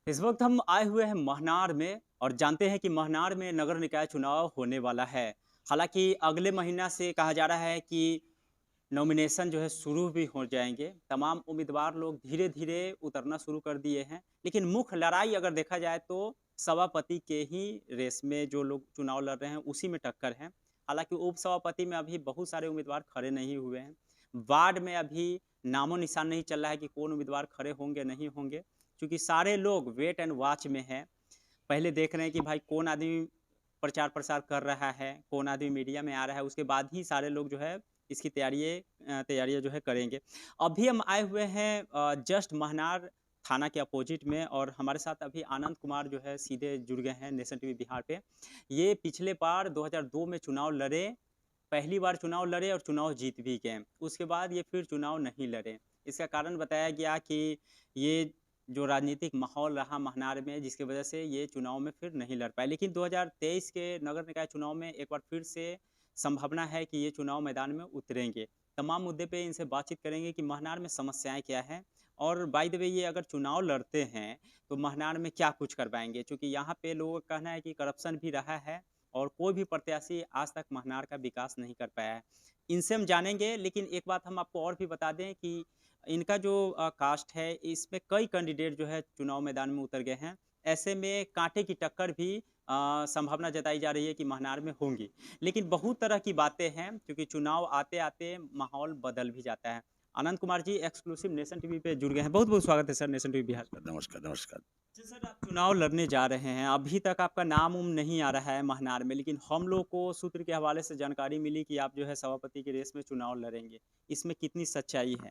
इस वक्त हम आए हुए हैं महनार में और जानते हैं कि महनार में नगर निकाय चुनाव होने वाला है। हालांकि अगले महीना से कहा जा रहा है कि नॉमिनेशन जो है शुरू भी हो जाएंगे। तमाम उम्मीदवार लोग धीरे धीरे उतरना शुरू कर दिए हैं, लेकिन मुख्य लड़ाई अगर देखा जाए तो सभापति के ही रेस में जो लोग चुनाव लड़ रहे हैं उसी में टक्कर है। हालांकि उप सभापति में अभी बहुत सारे उम्मीदवार खड़े नहीं हुए हैं। वार्ड में अभी नामो निशान नहीं चल रहा है कि कौन उम्मीदवार खड़े होंगे नहीं होंगे, क्योंकि सारे लोग वेट एंड वॉच में हैं। पहले देख रहे हैं कि भाई कौन आदमी प्रचार प्रसार कर रहा है, कौन आदमी मीडिया में आ रहा है, उसके बाद ही सारे लोग जो है इसकी तैयारियाँ जो है करेंगे। अभी हम आए हुए हैं जस्ट महनार थाना के अपोजिट में, और हमारे साथ अभी आनंद कुमार जो है सीधे जुड़ गए हैं नेशन टीवी बिहार पे। ये पिछले बार 2002 में चुनाव लड़े, पहली बार चुनाव लड़े और चुनाव जीत भी गए। उसके बाद ये फिर चुनाव नहीं लड़े। इसका कारण बताया गया कि ये जो राजनीतिक माहौल रहा महनार में, जिसकी वजह से ये चुनाव में फिर नहीं लड़ पाए। लेकिन 2023 के नगर निकाय चुनाव में एक बार फिर से संभावना है कि ये चुनाव मैदान में उतरेंगे। तमाम मुद्दे पे इनसे बातचीत करेंगे कि महनार में समस्याएं क्या हैं, और बाय द वे ये अगर चुनाव लड़ते हैं तो महनार में क्या कुछ कर पाएंगे, क्योंकि यहाँ पे लोगों का कहना है कि करप्शन भी रहा है और कोई भी प्रत्याशी आज तक महनार का विकास नहीं कर पाया है। इनसे हम जानेंगे, लेकिन एक बात हम आपको और भी बता दें कि इनका जो कास्ट है, इसमें कई कैंडिडेट जो है चुनाव मैदान में उतर गए हैं। ऐसे में कांटे की टक्कर भी संभावना जताई जा रही है कि महनार में होंगी। लेकिन बहुत तरह की बातें हैं, क्योंकि चुनाव आते-आते माहौल बदल भी जाता है। Anand Kumar ji exclusive nation TV पे जुड़ गए हैं। बहुत-बहुत स्वागत है सर नेशन टीवी बिहार। नमस्कार, नमस्कार। जी सर, आप चुनाव लड़ने जा रहे हैं। अभी तक आपका नाम-उम नहीं आ रहा है महनार में, लेकिन हम लोग को सूत्र के हवाले से जानकारी मिली कि आप जो है सभापति की रेस में चुनाव लड़ेंगे। इसमें कितनी सच्चाई है?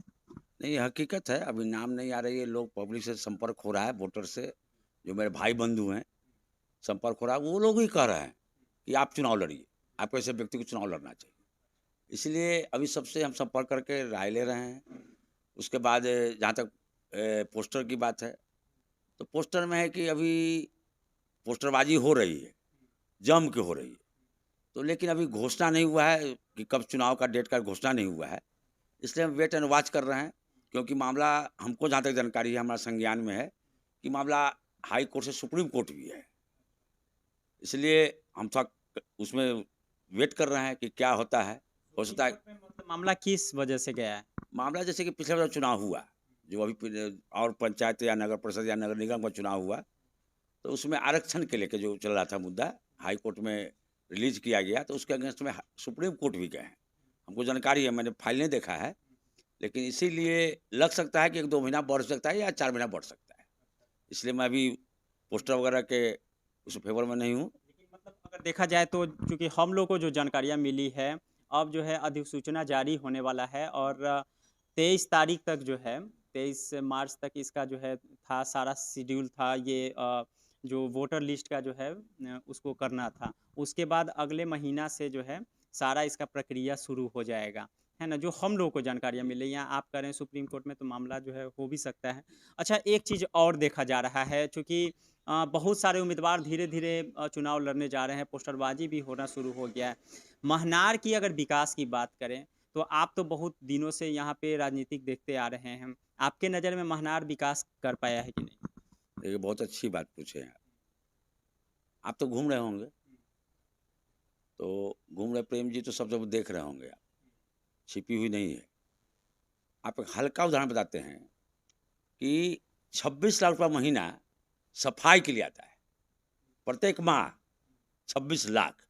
नहीं, हकीकत है, अभी नाम नहीं आ रही है, लोग पब्लिक से संपर्क हो रहा है, वोटर से, जो मेरे भाई-बंधु हैं, संपर्क हो रहा है, वो लोग ही कह रहे हैं कि आप चुनाव लड़िए, आपको ऐसे व्यक्ति को चुनाव लड़ना चाहिए। इसलिए अभी सबसे हम संपर्क करके राय ले रहे हैं। उसके बाद जहाँ तक पोस्टर की बात है, तो पोस्टर में है कि अभी पोस्टरबाजी हो रही है, जम के हो रही है। तो लेकिन अभी घोषणा नहीं हुआ है कि कब चुनाव का डेट का घोषणा नहीं हुआ है। इसलिए हम वेट एंड वॉच कर रहे हैं, क्योंकि मामला हमको जहाँ तक जानकारी है, हमारे संज्ञान में है कि मामला हाई कोर्ट से सुप्रीम कोर्ट भी है। इसलिए हम थोड़ा उसमें वेट कर रहे हैं कि क्या होता है। हो सुप्रीम सकता है कोर्ट में मतलब मामला किस वजह से गया है? मामला जैसे कि पिछले बार चुनाव हुआ, जो अभी और पंचायत या नगर परिषद या नगर निगम का चुनाव हुआ, तो उसमें आरक्षण के लेके जो चल रहा था मुद्दा, हाई कोर्ट में रिलीज किया गया, तो उसके अगेंस्ट में सुप्रीम कोर्ट भी गए हैं। हमको जानकारी है, मैंने फाइल नहीं देखा है, लेकिन इसीलिए लग सकता है कि 1-2 महीना बढ़ सकता है या 4 महीना बढ़ सकता है। इसलिए मैं अभी पोस्टर वगैरह के उस फेवर में नहीं हूँ। लेकिन मतलब अगर देखा जाए तो चूँकि हम लोग को जो जानकारियाँ मिली है, अब जो है अधिसूचना जारी होने वाला है, और 23 तारीख तक जो है, 23 मार्च तक इसका जो है था सारा शेड्यूल था, ये जो वोटर लिस्ट का जो है उसको करना था। उसके बाद अगले महीना से जो है सारा इसका प्रक्रिया शुरू हो जाएगा, है ना? जो हम लोगों को जानकारियाँ मिली हैं, आप कह रहे हैं सुप्रीम कोर्ट में तो मामला जो है हो भी सकता है। अच्छा, एक चीज़ और देखा जा रहा है, चूँकि बहुत सारे उम्मीदवार धीरे-धीरे चुनाव लड़ने जा रहे हैं, पोस्टरबाजी भी होना शुरू हो गया है। महनार की अगर विकास की बात करें, तो आप तो बहुत दिनों से यहाँ पे राजनीतिक देखते आ रहे हैं। आपके नज़र में महनार विकास कर पाया है कि नहीं? देखिए, बहुत अच्छी बात पूछे हैं। आप तो घूम रहे होंगे, तो घूम रहे प्रेम जी तो सब जब देख रहे होंगे आप, छिपी हुई नहीं है। आप एक हल्का उदाहरण बताते हैं कि 26 लाख रुपया महीना सफाई के लिए आता है, प्रत्येक माह 26 लाख।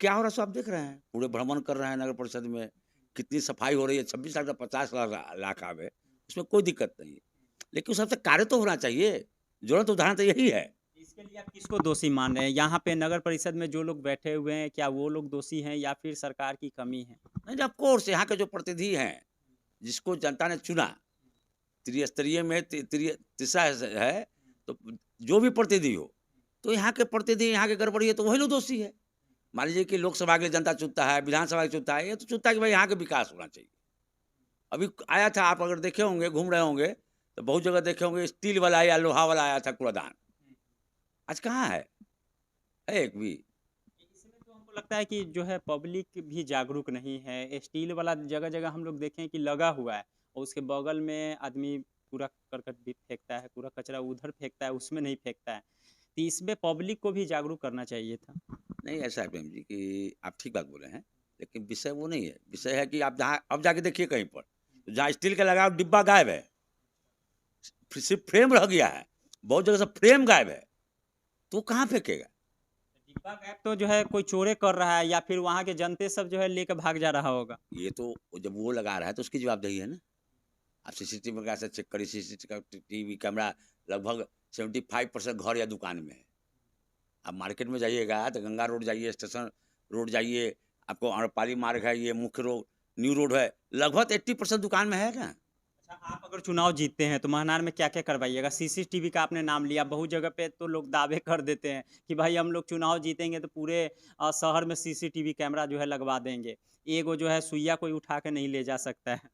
क्या हो रहा है सो आप देख रहे हैं, पूरे भ्रमण कर रहे हैं नगर परिषद में, कितनी सफाई हो रही है। 26 लाख का 50 लाख आवे, उसमें कोई दिक्कत नहीं है। लेकिन उस सबसे कार्य तो होना चाहिए। ज्वलंत उदाहरण तो यही है। इसके लिए आप किसको दोषी मान रहे हैं? यहाँ पे नगर परिषद में जो लोग बैठे हुए हैं, क्या वो लोग दोषी हैं या फिर सरकार की कमी है? नहीं, ऑफ कोर्स यहाँ के जो प्रतिनिधि हैं, जिसको जनता ने चुना, त्रिस्तरीय में तीसरा है, तो जो भी प्रतिनिधि हो, तो यहाँ के प्रतिनिधि यहाँ के गड़बड़ी है तो वही लोग दोषी है। मान लीजिए कि लोकसभा के लिए जनता चुनता है, विधानसभा के चुनता है, ये तो चुनता है कि भाई यहाँ का विकास होना चाहिए। अभी आया था, आप अगर देखे होंगे, घूम रहे होंगे, तो बहुत जगह देखे होंगे स्टील वाला या लोहा वाला आया था कूड़ादान। आज कहाँ है एक भी? इसमें तो हमको लगता है कि जो है पब्लिक भी जागरूक नहीं है। स्टील वाला जगह-जगह हम लोग देखें कि लगा हुआ है, और उसके बगल में आदमी कूड़ा करकट भी फेंकता है, कूड़ा कचरा उधर फेंकता है, उसमें नहीं फेंकता है। तो इसमें पब्लिक को भी जागरूक करना चाहिए था। नहीं, ऐसा है प्रेम जी कि आप ठीक बात बोले हैं, लेकिन विषय वो नहीं है। विषय है कि आप जहाँ अब जाके देखिए कहीं पर, तो जहाँ स्टील का लगा डिब्बा गायब है, सिर्फ फ्रेम रह गया है। बहुत जगह से फ्रेम गायब है, तो वो कहाँ फेंकेगा? डिब्बा गायब तो जो है कोई चोरी कर रहा है या फिर वहाँ के जनते सब जो है लेके भाग जा रहा होगा। ये तो जब वो लगा रहा है तो उसकी जवाबदेही है ना। आप सीसीटीवी कैसे चेक करिए, सीसीटीवी कैमरा लगभग 75% घर या दुकान में है। आप मार्केट में जाइएगा तो गंगा रोड जाइए, स्टेशन रोड जाइए, आपको आम्रपाली मार्ग है, ये मुख्य रोड, न्यू रोड है, लगभग 80% दुकान में है ना। अच्छा, आप अगर चुनाव जीतते हैं तो महनार में क्या-क्या करवाइएगा? सीसीटीवी का आपने नाम लिया, बहुत जगह पे तो लोग दावे कर देते हैं कि भाई हम लोग चुनाव जीतेंगे तो पूरे शहर में सीसीटीवी कैमरा जो है लगवा देंगे। एगो जो है सुइया कोई उठा के नहीं ले जा सकता है।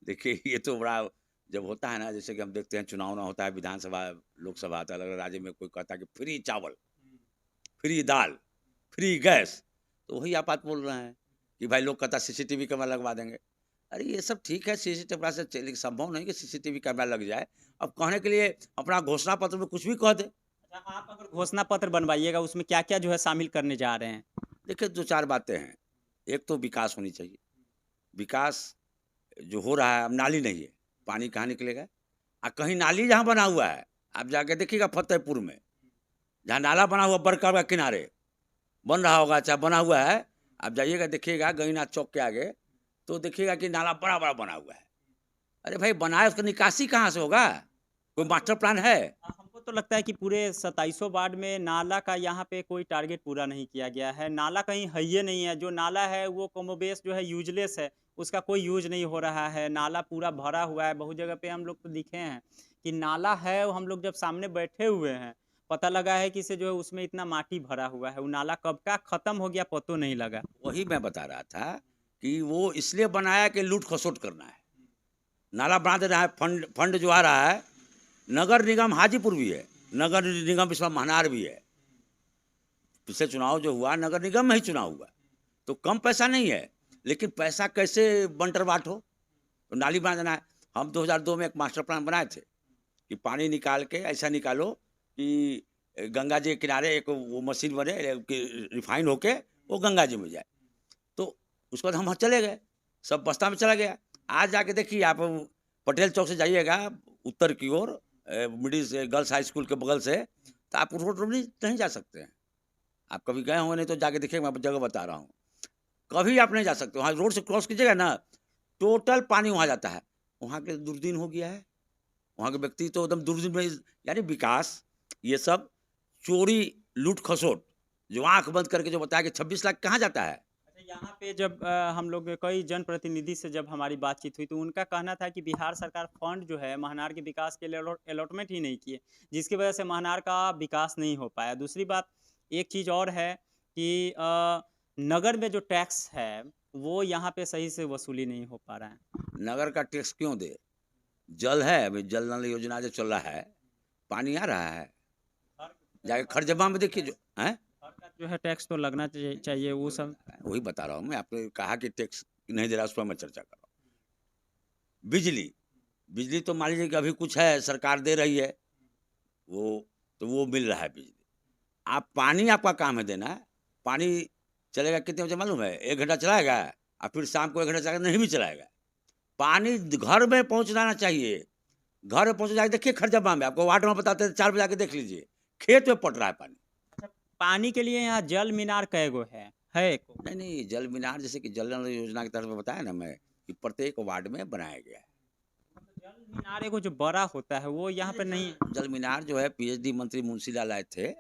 देखिए ये तो बड़ा जब होता है ना, जैसे कि हम देखते हैं चुनाव ना होता है, विधानसभा, लोकसभा, तो अलग अलग राज्य में कोई कहता है कि फ्री चावल, फ्री दाल, फ्री गैस, तो वही आप बोल रहे हैं कि भाई लोग कहता सीसीटीवी कैमरा लगवा देंगे। अरे ये सब ठीक है, सीसीटीवी कैमरा से लेकिन संभव नहीं कि सीसीटीवी कैमरा लग जाए। अब कहने के लिए अपना घोषणा पत्र में कुछ भी कह दे। अच्छा, आप अगर घोषणा पत्र बनवाइएगा उसमें क्या-क्या जो है शामिल करने जा रहे हैं? देखिए 2-4 बातें हैं। एक तो विकास होनी चाहिए। विकास जो हो रहा है, अब नाली नहीं है, पानी कहाँ निकलेगा? कहीं नाली जहाँ बना हुआ है, आप जाके देखिएगा फतेहपुर में, जहाँ नाला बना हुआ बरकर का किनारे, बन रहा होगा, चाहे बना हुआ है, आप जाइएगा देखिएगा गईनाथ चौक के आगे, तो देखिएगा कि नाला बड़ा-बड़ा बना हुआ है। अरे भाई बनाए, उसका निकासी कहाँ से होगा? कोई मास्टर प्लान है? हमको तो लगता है कि पूरे 2700 वार्ड में नाला का यहाँ पे कोई टारगेट पूरा नहीं किया गया है। नाला कहीं है ही नहीं है, जो नाला है वो कमोबेश जो है यूज़लेस है, उसका कोई यूज़ नहीं हो रहा है। नाला पूरा भरा हुआ है, बहुत जगह पे हम लोग तो दिखे हैं कि नाला है, वो हम लोग जब सामने बैठे हुए हैं, पता लगा है कि इसे जो है उसमें इतना माटी भरा हुआ है। वो नाला कब का खत्म हो गया पतो नहीं लगा। वही मैं बता रहा था कि वो इसलिए बनाया कि लूट-खसोट करना है। नाला बना दे रहा है, फंड फंड जो आ रहा है, नगर निगम हाजीपुर भी है, नगर निगम इसमें महनार भी है। पिछले चुनाव जो हुआ नगर निगम में ही चुनाव हुआ, तो कम पैसा नहीं है, लेकिन पैसा कैसे बंटर बाट हो? तो नाली बना देना है। हम 2002 में एक मास्टर प्लान बनाए थे कि पानी निकाल के ऐसा निकालो कि गंगा जी के किनारे एक वो मशीन बने कि रिफाइन होके वो गंगा जी में जाए। तो उसके बाद हम चले गए, सब बस्ता में चला गया। आज जाके देखिए आप पटेल चौक से जाइएगा उत्तर की ओर, मिडिल से गर्ल्स हाई स्कूल के बगल से, तो आप रोड रोड नहीं जा सकते हैं। आप कभी गए होंगे नहीं तो जाके देखिएगा, मैं जगह बता रहा हूँ। कभी आप नहीं जा सकते, वहाँ रोड से क्रॉस कीजिएगा ना, टोटल पानी वहाँ जाता है। वहाँ के दुर्दिन हो गया है, वहाँ के व्यक्ति तो एकदम दुर्दिन में, यानी विकास, ये सब चोरी, लूट-खसोट, जो आँख बंद करके जो बताया कि 26 लाख कहाँ जाता है? अच्छा, यहाँ पे जब हम लोग कई जनप्रतिनिधि से जब हमारी बातचीत हुई तो उनका कहना था कि बिहार सरकार फंड जो है महनार के विकास के लिए अलॉटमेंट ही नहीं किए, जिसकी वजह से महनार का विकास नहीं हो पाया। दूसरी बात, एक चीज़ और है कि नगर में जो टैक्स है वो यहाँ पे सही से वसूली नहीं हो पा रहा है। नगर का टैक्स क्यों दे? जल है, अभी जल नल योजना जो चल रहा है, पानी आ रहा है। जाके खरजमा में देखिए जो हैं? घर का जो है टैक्स तो लगना चाहिए वो सब। वही बता रहा हूँ मैं, आपने कहा कि टैक्स नहीं दे रहा, उस पर मैं चर्चा कर रहा हूँ। बिजली, बिजली तो मान लीजिए कि अभी कुछ है, सरकार दे रही है, वो तो वो मिल रहा है बिजली। आप पानी, आपका काम है देना, पानी चलेगा कितने बजे मालूम है? 1 घंटा चलाएगा और फिर शाम को 1 घंटा चलाएगा, नहीं भी चलाएगा। पानी घर में पहुँचाना चाहिए। घर में पहुँच जाके देखिए खरजमा में, आपको वार्ड में बताते हैं, 4 बजे आके देख लीजिए, खेत में पट रहा है पानी। अच्छा, पानी के लिए यहाँ जल मीनार कैगो है एको? नहीं, नहीं, जल मीनार जैसे कि जल नल योजना के तहत में बताया ना मैं, कि प्रत्येक वार्ड में बनाया गया है। मतलब जल मीनार एगो जो बड़ा होता है वो यहाँ पे नहीं है। जल मीनार जो है पीएचडी मंत्री मुंशी लाल आए थे,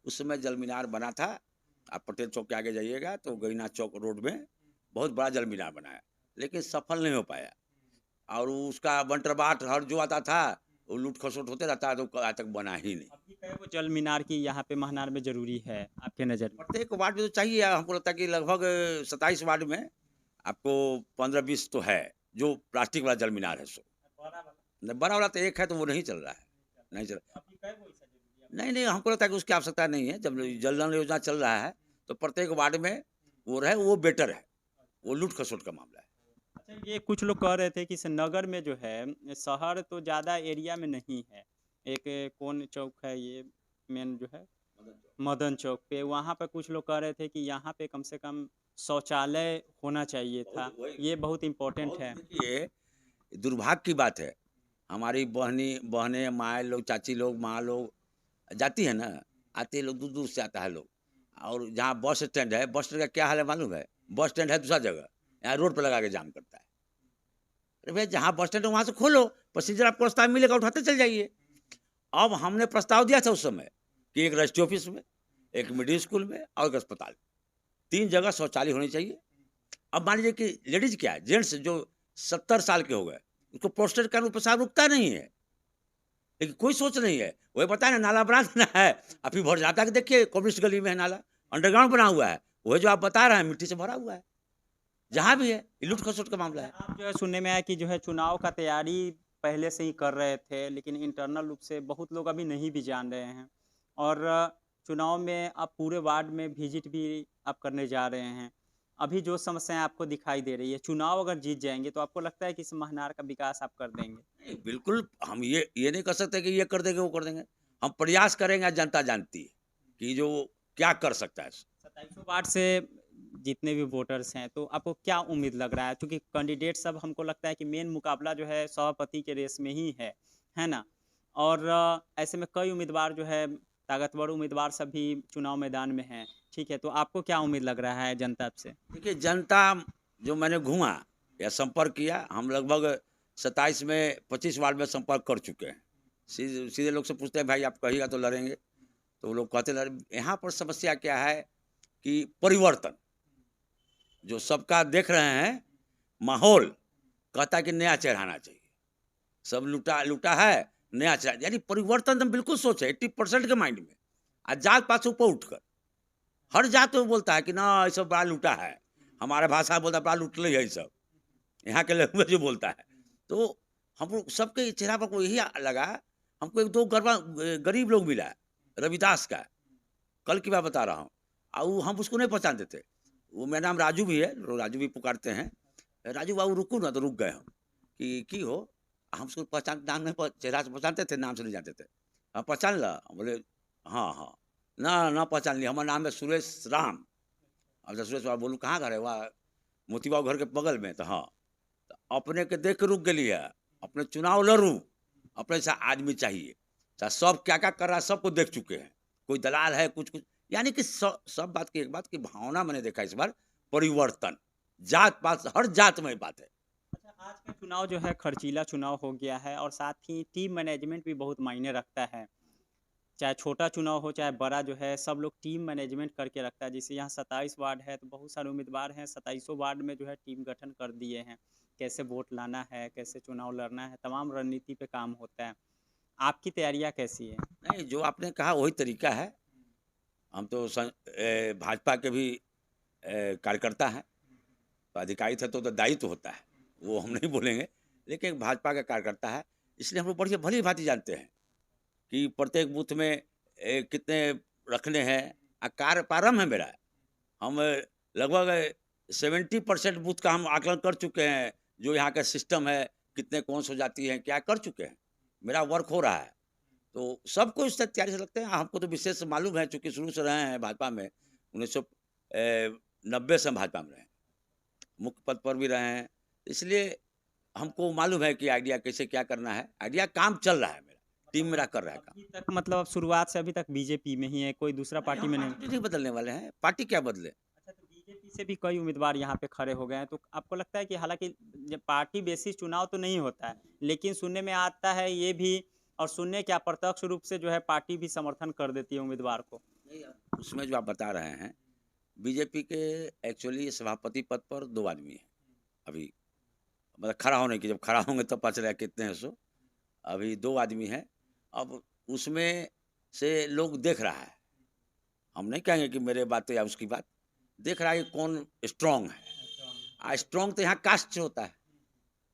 उस समय जल मीनार बना था। आप पटेल चौक के आगे जाइएगा तो गईनाथ चौक रोड में बहुत बड़ा जल मीनार बनाया, लेकिन सफल नहीं हो पाया। और उसका बंटर बाट हर जो आता था, वो लूट खसोट होते रहता है, तो आज तक बना ही नहीं। अभी कैगो जल मीनार की यहाँ पे महनार में जरूरी है आपके नज़र में? प्रत्येक वार्ड में तो चाहिए, हमको लगता है कि लगभग 27 वार्ड में आपको 15-20 तो है, जो प्लास्टिक वाला जल मीनार है। सो बड़ा वाला न, बड़ा वाला तो एक है, तो वो नहीं चल रहा है, नहीं चल। अभी कैगो ऐसा जरूरी है? नहीं, नहीं, हमको लगता है कि उसकी आवश्यकता नहीं है। जब जल नल योजना चल रहा है, तो प्रत्येक वार्ड में वो रहे, वो बेटर है। वो लूट खसोट का मामला है। अच्छा, ये कुछ लोग कह रहे थे कि इस नगर में जो है, शहर तो ज़्यादा एरिया में नहीं है। एक कौन चौक है ये मेन जो है? मदन चौक पे, वहाँ पे कुछ लोग कह रहे थे कि यहाँ पे कम से कम शौचालय होना चाहिए बहुत था। वही ये बहुत इम्पोर्टेंट बहुत है। देखिए, दुर्भाग्य की बात है। हमारी बहनें, माएँ लोग, चाची लोग, माँ लोग जाती है ना, आते लोग दूर-दूर से आता है लोग। और जहाँ बस स्टैंड है, बस स्टैंड का क्या हाल है मालूम है? बस स्टैंड है दूसरा जगह, यहाँ रोड पे लगा के जाम करता है। अरे भैया जहाँ बस स्टैंड है वहाँ से खोलो, पैसेंजर आपको रास्ता में मिलेगा, उठाते चले जाइए। अब हमने प्रस्ताव दिया था उस समय कि एक रजिस्ट्री ऑफिस में, एक मिडिल स्कूल में और एक अस्पताल। 3 जगह शौचालय होनी चाहिए। अब मान लीजिए कि लेडीज़ क्या है, जेंट्स जो 70 साल के हो गए, उसको प्रोस्टेट का पेशाब रुकता नहीं है। लेकिन कोई सोच नहीं है। वही बताया ना, नाला बना देना है, अभी भर जाता है कि देखिए कम्युनिस्ट गली में है नाला, अंडरग्राउंड बना हुआ है। वही जो आप बता रहे हैं मिट्टी से भरा हुआ है। जहाँ भी है, ये लूट-खसोट का मामला है। आप जो है सुनने में आया कि जो है चुनाव का तैयारी पहले से ही कर रहे थे, लेकिन इंटरनल रूप से बहुत लोग अभी नहीं भी जान रहे हैं। और चुनाव में आप पूरे वार्ड में विजिट भी आप करने जा रहे हैं। अभी जो समस्याएँ आपको दिखाई दे रही है, चुनाव अगर जीत जाएँगे तो आपको लगता है कि इस महनार का विकास आप कर देंगे? नहीं, बिल्कुल हम ये नहीं कर सकते कि ये कर देंगे, वो कर देंगे। हम प्रयास करेंगे, जनता जानती है कि जो क्या कर सकता है। 2700 वार्ड से जितने भी वोटर्स हैं, तो आपको क्या उम्मीद लग रहा है? क्योंकि कैंडिडेट सब हमको लगता है कि मेन मुकाबला जो है सभापति के रेस में ही है ना? और ऐसे में कई उम्मीदवार जो है ताकतवर उम्मीदवार सब भी चुनाव मैदान में हैं, ठीक है? तो आपको क्या उम्मीद लग रहा है जनता से? देखिए जनता जो मैंने घूमा या संपर्क किया, हम लगभग 27 में 25 वार्ड में संपर्क कर चुके हैं। सीधे सीधे लोग से पूछते हैं भाई आप कहिएगा तो लड़ेंगे, तो वो लोग कहते लड़ यहाँ पर समस्या क्या है कि परिवर्तन जो सबका देख रहे हैं, माहौल कहता है कि नया चेहरा आना चाहिए। सब लूटा लूटा है, नया चेहरा यानी परिवर्तन तो बिल्कुल सोचे 80% के माइंड में। जात पात से ऊपर उठकर हर जात में बोलता है कि ना ये सब बड़ा लूटा है। हमारा भाषा में बोलता है बड़ा लुटले है ये सब। यहाँ के लैंग्वेज जो बोलता है। तो हम लोग सबके चेहरा पर को यही लगा, हमको 1-2 गरीब लोग मिला है, रविदास का, कल की बात बता रहा हूँ। वो हम उसको नहीं पहचानते थे। वो मेरा नाम राजू भी है, लोग राजू भी पुकारते हैं। राजू बाबू रुको ना, तो रुक गए हम कि की हो? हम उसको पहचान नाम नहीं चेहरा से पहचानते थे, नाम से नहीं जानते थे। हाँ, पहचान ला? बोले हाँ, हाँ। ना, ना पहचान लिया, हमारा नाम है सुरेश राम। अच्छा सुरेश बाबू बोलूँ कहाँ घर है? वहाँ मोती बाबू घर के बगल में। तो हाँ, तो अपने के देख के रुक गेली है, अपने चुनाव लड़ू, अपने से आदमी चाहिए। अच्छा सब क्या-क्या कर रहा है सबको देख चुके हैं। कोई दलाल है कुछ-कुछ यानी कि सब बात की एक बात की भावना मैंने देखा इस बार परिवर्तन, जात-पात हर जात में बात है। अच्छा, आज का चुनाव जो है खर्चीला चुनाव हो गया है और साथ ही टीम मैनेजमेंट भी बहुत मायने रखता है। चाहे छोटा चुनाव हो, चाहे बड़ा जो है, सब लोग टीम मैनेजमेंट करके रखता है। जैसे यहाँ 27 वार्ड है, तो बहुत सारे उम्मीदवार हैं, 27 वार्ड में जो है टीम गठन कर दिए हैं। कैसे वोट लाना है, कैसे चुनाव लड़ना है, तमाम रणनीति पे काम होता है। आपकी तैयारियाँ कैसी हैं? नहीं, जो आपने कहा वही तरीका है। हम तो भाजपा के भी कार्यकर्ता हैं, तो अधिकारी थे तो दायित्व होता है, वो हम नहीं बोलेंगे। लेकिन एक भाजपा का कार्यकर्ता है, इसलिए हम लोग बढ़िया भली-भाँति जानते हैं कि प्रत्येक बूथ में कितने रखने हैं। कार्य प्रारंभ है मेरा। हम लगभग 70% बूथ का हम आकलन कर चुके हैं, जो यहाँ का सिस्टम है, कितने कौन सो जाती हैं, क्या कर चुके हैं। मेरा वर्क हो रहा है। तो सबको इस तैयारी से लगते हैं। हमको तो विशेष मालूम है चूँकि शुरू से रहे हैं भाजपा में, 1990 से हम भाजपा में रहे हैं। मुख्य पद पर भी रहे हैं, इसलिए हमको मालूम है कि आइडिया कैसे क्या करना है। आइडिया काम चल रहा है मेरा, टीम मेरा कर रहा है काम। अभी तक मतलब आप शुरुआत से अभी तक बीजेपी में ही हैं, कोई दूसरा नहीं, पार्टी हम में नहीं? पार्टी नहीं बदलने वाले हैं, पार्टी क्या बदले? अच्छा, तो बीजेपी से भी कई उम्मीदवार यहाँ पे खड़े हो गए हैं, तो आपको लगता है कि हालाँकि जब पार्टी बेसिस चुनाव तो नहीं होता है, लेकिन सुनने में आता है ये भी और सुनने क्या प्रत्यक्ष रूप से जो है पार्टी भी समर्थन कर देती है उम्मीदवार को। नहीं, उसमें जो आप बता रहे हैं, बीजेपी के एक्चुअली सभापति पद पर 2 आदमी हैं अभी, मतलब खड़ा होने की, जब खड़ा होंगे तब पता चलेगा कितने हैं सो। अभी 2 आदमी हैं, अब उसमें से लोग देख रहा है, हम नहीं कहेंगे कि मेरे बात या उसकी बात, देख रहा है कि कौन स्ट्रॉन्ग है। स्ट्रॉन्ग तो यहाँ कास्ट से होता है,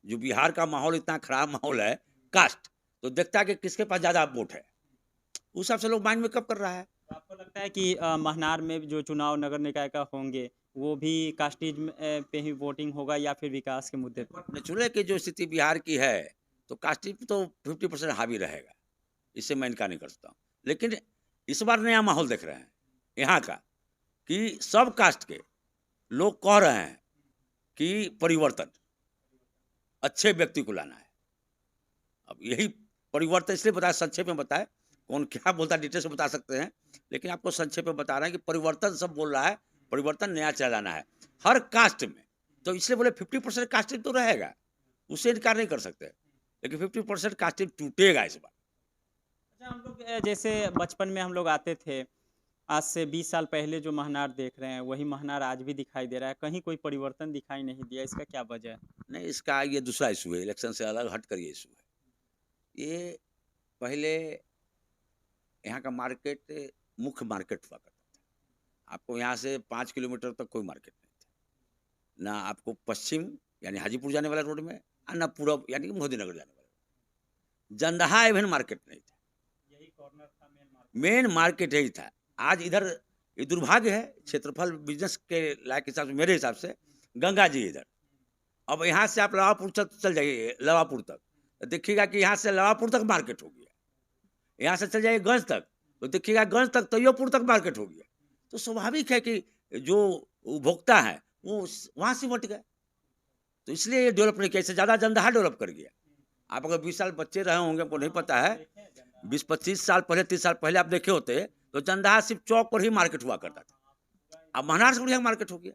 जो बिहार का माहौल इतना खराब माहौल है, कास्ट, तो देखता है कि किसके पास ज़्यादा वोट है, उस हिसाब से लोग माइंड मेकअप कर रहा है। तो आपको लगता है कि महनार में जो चुनाव नगर निकाय का होंगे, वो भी कास्टिज़्म पे ही वोटिंग होगा या फिर विकास के मुद्दे पे? नेचुरल की जो स्थिति बिहार की है, तो कास्टिज़्म तो 50% हावी रहेगा, इससे मैं इनकार नहीं कर सकता हूँ। लेकिन इस बार नया माहौल देख रहे हैं यहाँ का, कि सब कास्ट के लोग कह रहे हैं कि परिवर्तन, अच्छे व्यक्ति को लाना है। अब यही परिवर्तन इसलिए बताया, संक्षेप में बताएँ, कौन क्या बोलता है डिटेल से बता सकते हैं, लेकिन आपको संक्षेप में बता रहे हैं कि परिवर्तन सब बोल रहा है, परिवर्तन नया चला लाना है, हर कास्ट में। तो इसलिए बोले 50% कास्टिंग तो रहेगा, उससे इनकार नहीं कर सकते, लेकिन 50% कास्टिंग टूटेगा इस बार। अच्छा हम लोग जैसे बचपन में हम लोग आते थे, आज से 20 साल पहले जो महनार देख रहे हैं, वही महनार आज भी दिखाई दे रहा है, कहीं कोई परिवर्तन दिखाई नहीं दिया, इसका क्या वजह है? नहीं, इसका ये दूसरा इशू है, इलेक्शन से अलग हट कर ये इशू है। ये पहले यहाँ का मार्केट मुख्य मार्केट हुआ करता था। आपको यहाँ से 5 किलोमीटर तक कोई मार्केट नहीं था। ना आपको पश्चिम यानी हाजीपुर जाने वाला रोड में और ना पूरब यानी कि मोदीनगर जाने वाला रोड। जंदहा इवन मार्केट नहीं था। यही कॉर्नर था मेन मार्केट। मेन मार्केट यही था। आज इधर ये दुर्भाग्य है, क्षेत्रफल बिजनेस के लायक हिसाब से, मेरे हिसाब से गंगा जी इधर। अब यहाँ से आप लवापुर तक चल जाइए, लवापुर तक तो देखिएगा कि यहाँ से लवापुर तक मार्केट हो गया। यहाँ से चल जाइए गंज तक तो देखिएगा गंज तक तैयबपुर तक मार्केट हो गया। तो स्वाभाविक है कि जो उपभोक्ता है वो वहाँ से बट गए। तो इसलिए ये डेवलप नहीं किया, इससे ज़्यादा जंदहा डेवलप कर गया। आप अगर 20 साल बच्चे रहे होंगे, आपको नहीं पता है, 20-25 साल पहले, 30 साल पहले आप देखे होते तो जंदहा सिर्फ चौक पर ही मार्केट हुआ करता था। अब महनार से बढ़िया मार्केट हो गया।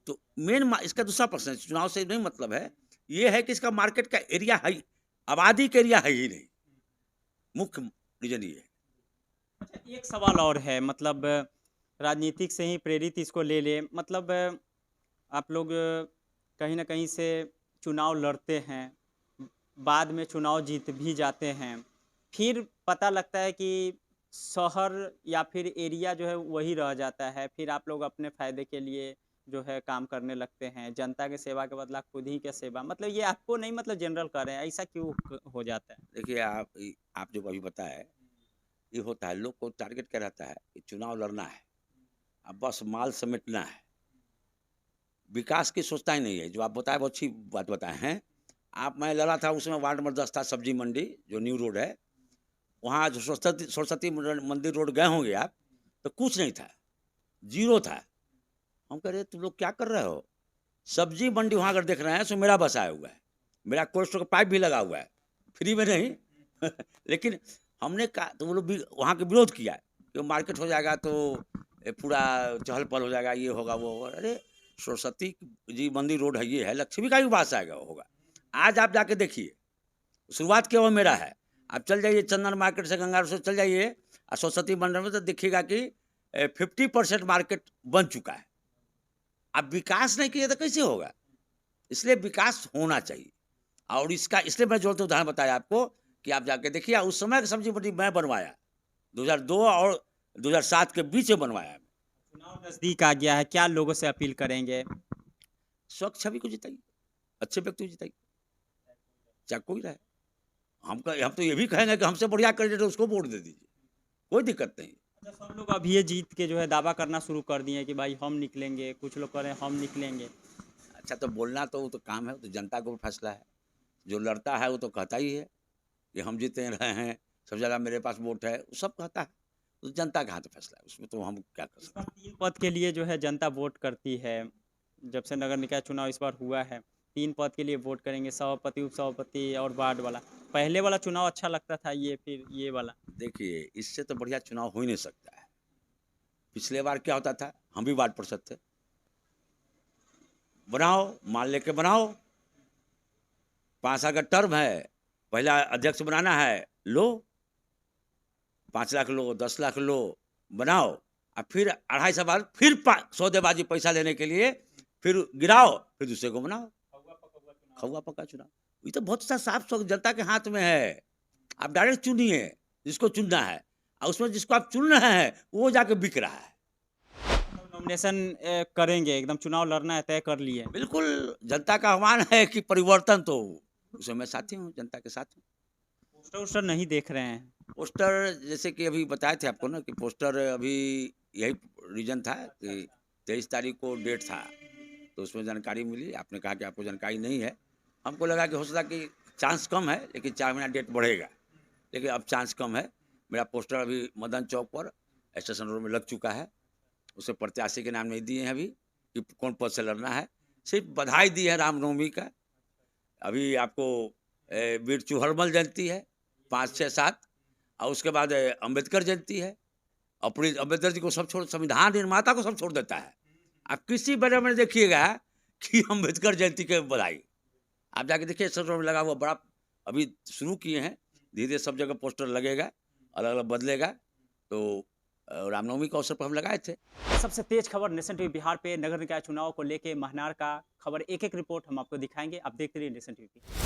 तो मेन इसका दूसरा प्रश्न है, चुनाव से नहीं मतलब है, ये है कि इसका मार्केट का एरिया है, आबादी का एरिया है ही नहीं। मुख्य रीजन ये है। अच्छा एक सवाल और है मतलब राजनीतिक से ही प्रेरित इसको ले ले मतलब आप लोग कहीं न कहीं से चुनाव लड़ते हैं, बाद में चुनाव जीत भी जाते हैं, फिर पता लगता है कि शहर या फिर एरिया जो है वही रह जाता है, फिर आप लोग अपने फ़ायदे के लिए जो है काम करने लगते हैं, जनता के सेवा के बदला खुद ही के सेवा मतलब ये आपको नहीं मतलब जनरल कह रहे हैं, ऐसा क्यों हो जाता है? देखिए आप जो अभी बताए, ये होता है, लोग को टारगेट क्या रहता है कि चुनाव लड़ना है, अब बस माल समेटना है, विकास की सोचता ही नहीं है। जो आप बताए वो अच्छी बात बताए हैं। आप मैं लड़ा था उसमें वार्ड नंबर 10 था, सब्जी मंडी जो न्यू रोड है, वहाँ जो सरस्वती सरस्वती मंदिर रोड गए होंगे आप, तो कुछ नहीं था, जीरो था। हम कह रहे तुम लोग क्या कर रहे हो? सब्जी मंडी वहाँ अगर देख रहे हैं तो मेरा बसाया हुआ है, मेरा कोल्ड स्टोर का पाइप भी लगा हुआ है, फ्री में नहीं लेकिन हमने कहा, तो वो लोग भी वहाँ के विरोध किया कि मार्केट हो जाएगा तो पूरा चहल पहल हो जाएगा, ये होगा वो होगा। अरे सरस्वती जी मंदिर रोड है, ये है, लक्ष्मी का भी वास आएगा होगा। आज आप जाके देखिए, शुरुआत क्या वो मेरा है, आप चल जाइए चंदन मार्केट से, गंगा रोड से चल जाइए और सरस्वती मंदिर में, तो देखिएगा कि 50% मार्केट बन चुका है। अब विकास नहीं किया तो कैसे होगा? इसलिए विकास होना चाहिए। और इसका इसलिए मैं जोड़ते उदाहरण बताया आपको कि आप जाके देखिए, उस समय की सब्जी मंडी मैं बनवाया, 2002 और 2007 के बीच में बनवाया। चुनाव नज़दीक आ गया है, क्या लोगों से अपील करेंगे? स्वच्छ छवि को जिताइए, अच्छे व्यक्ति को जिताइए, चाहे कोई रहे। हम तो ये भी कहेंगे कि हमसे बढ़िया कैंडिडेट है उसको वोट दे दीजिए, कोई दिक्कत नहीं। अच्छा सब लोग अब ये जीत के जो है दावा करना शुरू कर दिए हैं कि भाई हम निकलेंगे, कुछ लोग कह रहे हैं हम निकलेंगे। अच्छा, तो बोलना तो वो तो काम है, वो तो जनता को फैसला है। जो लड़ता है वो तो कहता ही है कि हम जीते रहे हैं, सबसे ज़्यादा मेरे पास वोट है, वो सब कहता है। तो जनता का हाथ फैसला है, उसमें तो हम क्या कर इस सकते बार हैं। 3 पद के लिए जो है जनता वोट करती है। जब से नगर निकाय चुनाव इस बार हुआ है, 3 पद के लिए वोट करेंगे, सभापति, उपसभापति और वार्ड वाला। पहले वाला चुनाव अच्छा लगता था, ये फिर ये वाला। देखिए, इससे तो बढ़िया चुनाव हो ही नहीं सकता है। पिछले बार क्या होता था, हम भी वार्ड पार्षद थे, बनाओ मान लेके बनाओ, 5 साल का टर्म है, पहला अध्यक्ष बनाना है, लो 5 लाख लो, 10 लाख लो, बनाओ और फिर 2.5 साल बाद फिर सौदेबाजी पैसा लेने के लिए फिर गिराओ, फिर दूसरे को बनाओ। खौआ पका चुनाव, ये तो बहुत सा साफ जनता के हाथ में है। आप डायरेक्ट चुनिए जिसको चुनना है, और उसमें जिसको आप चुन रहे हैं वो जाके बिक रहा है। नॉमिनेशन करेंगे, एकदम चुनाव लड़ना है, तय कर लिए। बिल्कुल, जनता का आह्वान है कि परिवर्तन तो हो, उसमें मैं साथी हूँ, जनता के साथ हूँ। पोस्टर वोस्टर नहीं देख रहे हैं। पोस्टर जैसे कि अभी बताए थे आपको ना कि पोस्टर अभी यही रीज़न था कि 23 तारीख को डेट था, तो उसमें जानकारी मिली। आपने कहा कि आपको जानकारी नहीं है। हमको लगा कि हो सकता है कि चांस कम है, लेकिन 4 महीना डेट बढ़ेगा, लेकिन अब चांस कम है। मेरा पोस्टर अभी मदन चौक पर स्टेशन रोड में लग चुका है। उसे प्रत्याशी के नाम नहीं दिए हैं अभी कि कौन पद से लड़ना है, सिर्फ बधाई दी है रामनवमी का। अभी आपको वीर चुहरमल जयंती है 5, 6, 7 और उसके बाद अम्बेडकर जयंती है। अपने अम्बेडकर जी को सब छोड़, संविधान निर्माता को सब छोड़ देता है। आप किसी बैनर में देखिएगा कि अम्बेडकर जयंती के बधाई, आप जाके देखिए सब में लगा हुआ बड़ा। अभी शुरू किए हैं, धीरे धीरे सब जगह पोस्टर लगेगा, अलग अलग बदलेगा। तो रामनवमी के अवसर पर हम लगाए थे। सबसे तेज खबर नेशन टीवी बिहार पे नगर निकाय चुनाव को लेके महनार का खबर, एक-एक रिपोर्ट हम आपको दिखाएँगे। आप देखते रहिए नेशन टीवी।